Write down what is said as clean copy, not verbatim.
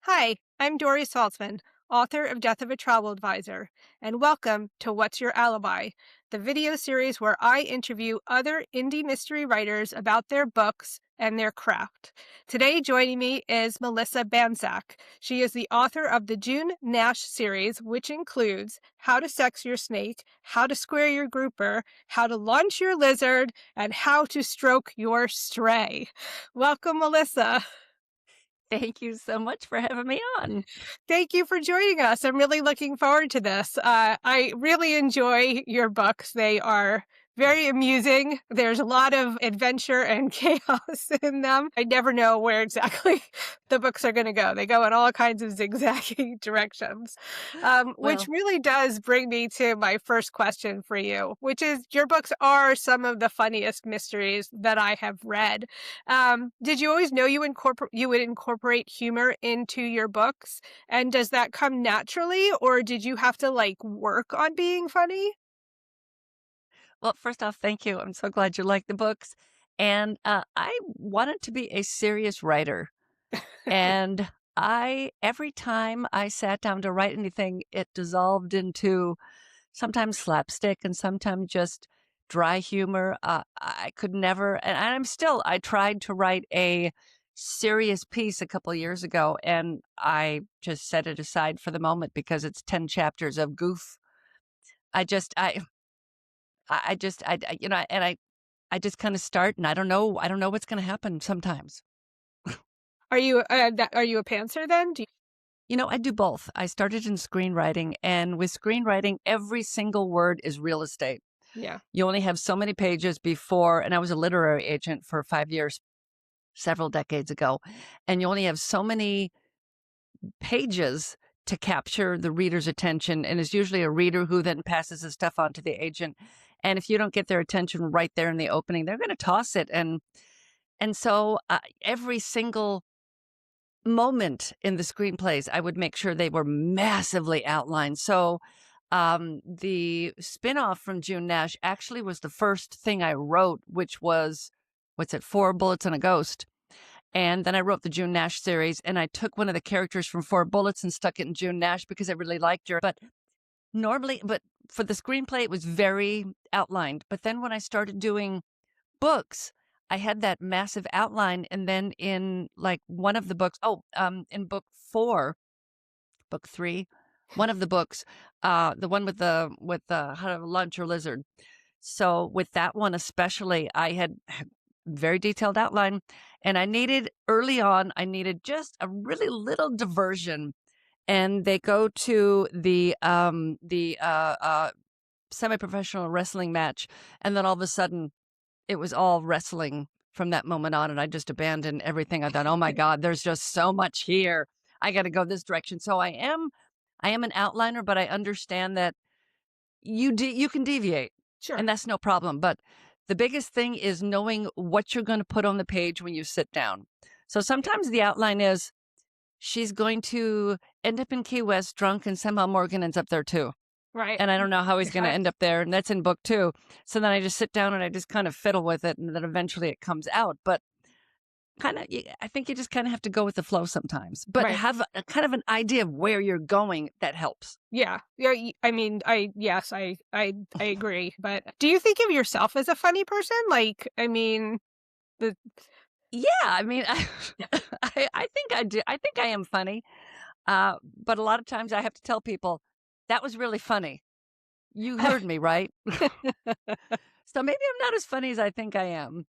Hi, I'm Dory Saltzman, author of Death of a Travel Advisor, and welcome to What's Your Alibi, the video series where I interview other indie mystery writers about their books and their craft. Today, joining me is Melissa Banczak. She is the author of the June Nash series, which includes How to Sex Your Snake, How to Square Your Grouper, How to Launch Your Lizard, and How to Stroke Your Stray. Welcome, Melissa. Thank you so much for having me on. Thank you for joining us. I'm really looking forward to this. I really enjoy your books. They are very amusing. There's a lot of adventure and chaos in them. I never know where exactly the books are going to go. They go in all kinds of zigzaggy directions, which Well, really does bring me to my first question for you, which is your books are some of the funniest mysteries that I have read. Did you always know you would incorporate humor into your books? And does that come naturally, or did you have to, like, work on being funny? first off, thank you. I'm so glad you like the books. And I wanted to be a serious writer. And every time I sat down to write anything, it dissolved into sometimes slapstick and sometimes just dry humor. I could never, and I tried to write a serious piece a couple years ago, and I just set it aside for the moment because it's 10 chapters of goof. I just, I just, I you know, and I just kind of start, and I don't know what's going to happen sometimes. Are you a pantser then? Do you I do both. I started in screenwriting, and with screenwriting, every single word is real estate. Yeah. You only have so many pages before, and I was a literary agent for 5 years, several decades ago, and you only have so many pages to capture the reader's attention. And it's usually a reader who then passes the stuff on to the agent. And if you don't get their attention right there in the opening, they're going to toss it. And so every single moment in the screenplays, I would make sure they were massively outlined. So the spinoff from June Nash actually was the first thing I wrote, which was, what's it, Four Bullets and a Ghost. And then I wrote the June Nash series, and I took one of the characters from Four Bullets and stuck it in June Nash because I really liked her. But for the screenplay, it was very outlined. But then when I started doing books, I had that massive outline. And then in like one of the books, in book three, one of the books, the one with the how to launch your lizard. So with that one especially, I had very detailed outline, and I needed just a really little diversion. And they go to the semi-professional wrestling match, and then all of a sudden it was all wrestling from that moment on, and I just abandoned everything. I thought, "Oh my god, there's just so much here. I got to go this direction." So I am an outliner, but I understand that you can deviate, Sure. and that's no problem. But the biggest thing is knowing what you're going to put on the page when you sit down. So sometimes the outline is she's going to end up in Key West drunk, and somehow Morgan ends up there too. Right. And I don't know how he's going to Yes. end up there. And that's in book two. So then I just sit down and I just kind of fiddle with it. And then eventually it comes out. But I think you just kind of have to go with the flow sometimes, but Right. have a kind of an idea of where you're going. That helps. Yeah. Yeah, I mean, yes, I agree, but do you think of yourself as a funny person? Like, I mean, the Yeah. I mean, I think I do. I think I am funny. But a lot of times I have to tell people that was really funny. You heard me, right? So maybe I'm not as funny as I think I am.